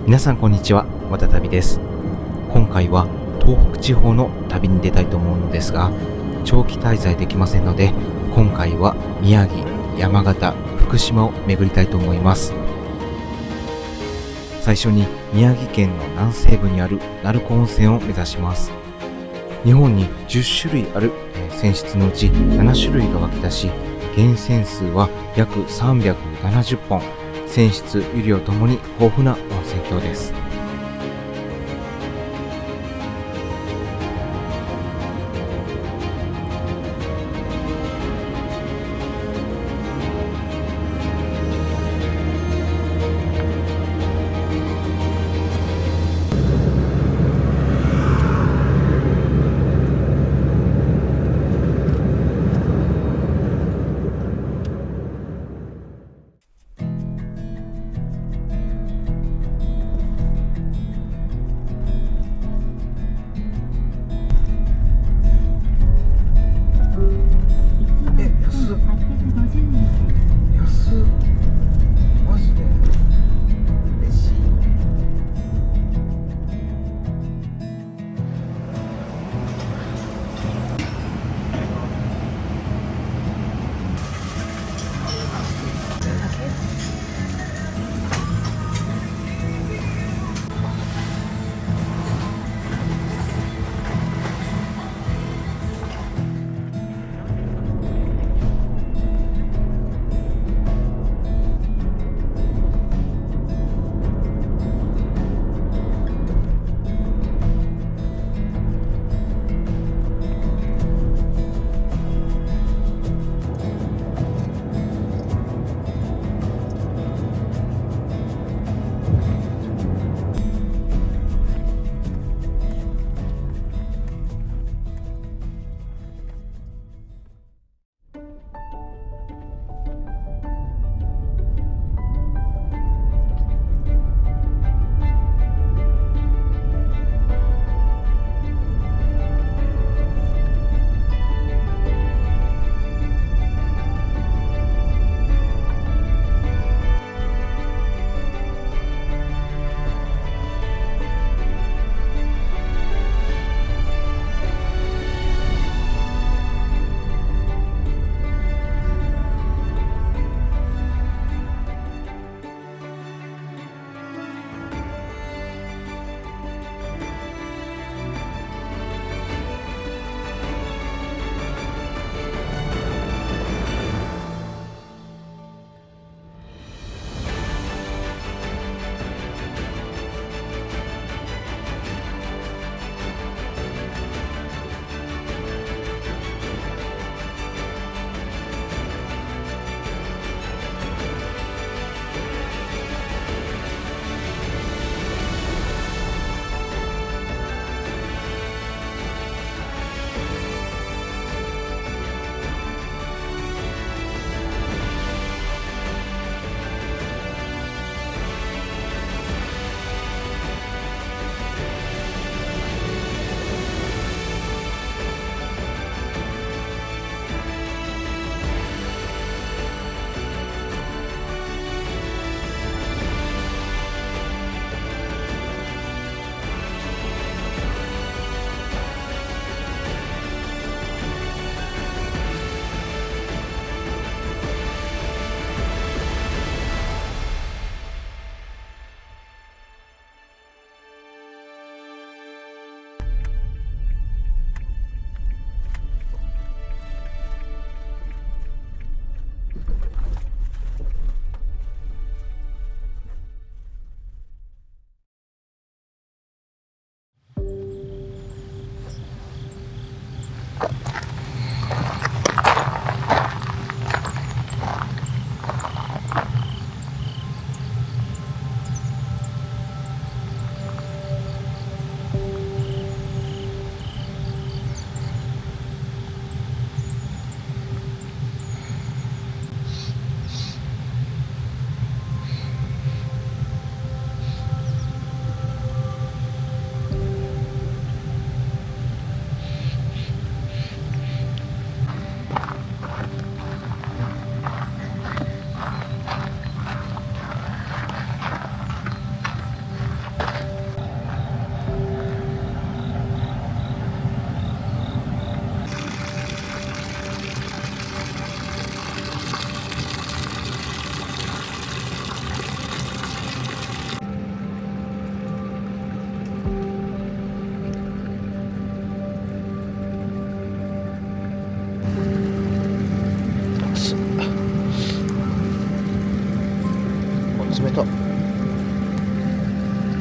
皆さんこんにちは、わたたびです。今回は東北地方の旅に出たいと思うのですが、長期滞在できませんので、今回は宮城、山形、福島を巡りたいと思います。最初に宮城県の南西部にある鳴子温泉を目指します。日本に10種類ある泉質のうち7種類が湧き出し、源泉数は約370本、泉質、湯量ともに豊富な温泉郷です。冷た。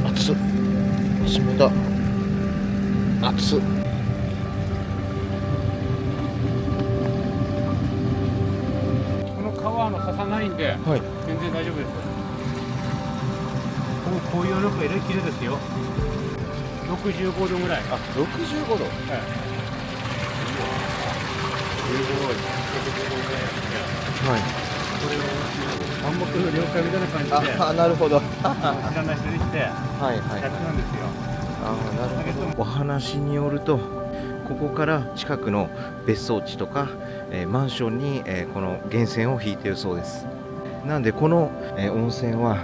熱っ。冷た。熱っ。この川刺さないんで、はい。全然大丈夫です。こういうのが入れ切れですよ。65度ぐらい。あ、65度。はい。すごい。65度ぐらいやって、はい。これを暗黙の了解みたいな感じで、あ、なるほど。知らない人にしてやはいはい。ってなんですよ。なるほど。お話によると、ここから近くの別荘地とか、マンションに、この源泉を引いているそうです。なんでこの、温泉は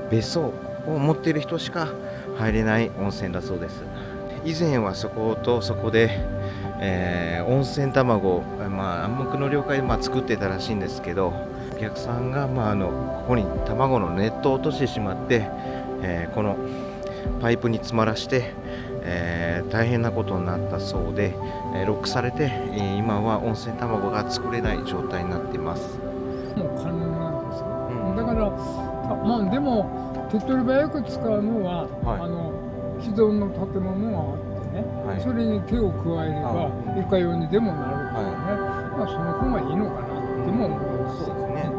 別荘を持っている人しか入れない温泉だそうです。以前はそことそこで、温泉卵、暗黙の了解で、作ってたらしいんですけど、お客さんが、ここに卵のネットを落としてしまって、このパイプに詰まらして、大変なことになったそうで、ロックされて、今は温泉卵が作れない状態になっています。もう可能なんですよ。うんだからでも手っ取り早く使うのは、既存の建物があってね、はい、それに手を加えればいかようにでもなるからね、その方がいいのかなっても思います。そうですね。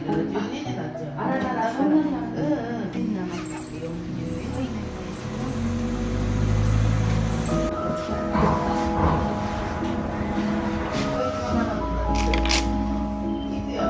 10年になっちゃう。あららら、そんなにあるうんうん。44位。いくよ。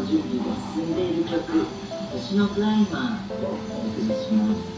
準備が進んでいる曲「星のクライマー」をお送りします。